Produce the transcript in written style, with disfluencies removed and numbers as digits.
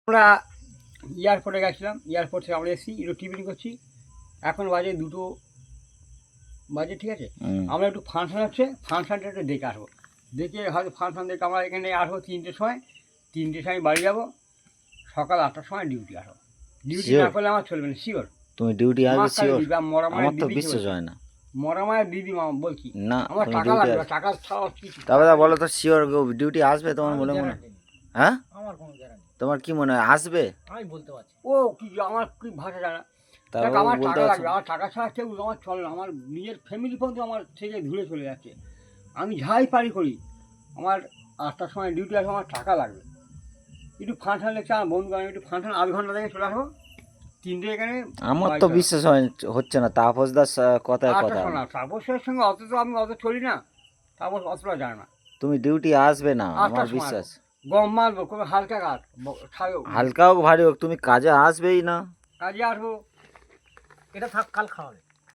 আমরা এয়ারপোর্টে গেছিলাম, এয়ারপোর্ট থেকে আমরা এসেছি, একটু টিফিন করছি, এখন বাজে 2টো বাজে, ঠিক আছে। আমরা একটু ফাংশন হচ্ছে, ফাংশনটা একটু দেখে আসবো, দেখে হয়তো ফাংশন দেখে আমরা এখানে আসবো 3টের সময়, 3টের সময় বাড়ি যাবো, সকাল 8টার সময় ডিউটি আসবো। ডিউটি না করলে আমার চলবে না, শিওর। তুমি ডিউটি আসবে শিওর? মরামায়ের আমার তো দিদি বিশ্বাস হয় না। মরামায়ের দিদি বলছি না, আমার তুমি টাকা ডিউটি লাগবে, আসবে। টাকা ছাড়া কিছু। তারপরে বলো তো শিওর ডিউটি আসবে তোমার মনে মনে? হ্যাঁ, আমার কোনো গ্যারান্টি তোমার কি মনে হয় আসবে? আমি বলতে পারছি ও কি আমার কি ভাষা জানা। তাও দেখ আমার বলতে টাকা পারছো লাগবে, না। আমার টাকা ছাড়া কেউ আমার চলে না, আমার নিজের ফ্যামিলি পর্যন্ত আমার থেকে দূরে চলে যাচ্ছে। আমি যাই পারি করি, আমার 8টার সময় ডিউটি আসবে, আমার টাকা লাগবে। একটু ফাংশন লেগেছে, আমার বন্ধু আমি একটু ফাংশন আধ ঘন্টা থেকে চলে আসবো, 3টে এখানে আমার তো বিশ্বাস হচ্ছে না তাপস দাস কথায় 8টা কথা। শোনা। তাপসের সঙ্গে অত তো আমি অত চলি না, তাপস অতটা জানে না। তুমি ডিউটি আসবে না, 8টার আমার সময় বিশ্বাস। গম মারবো, কোনো হালকা কাজ, হালকা হোক ভারী হোক তুমি কাজে আসবেই না। কাজে আসবো। এটা থাক, কাল খাওয়াবে।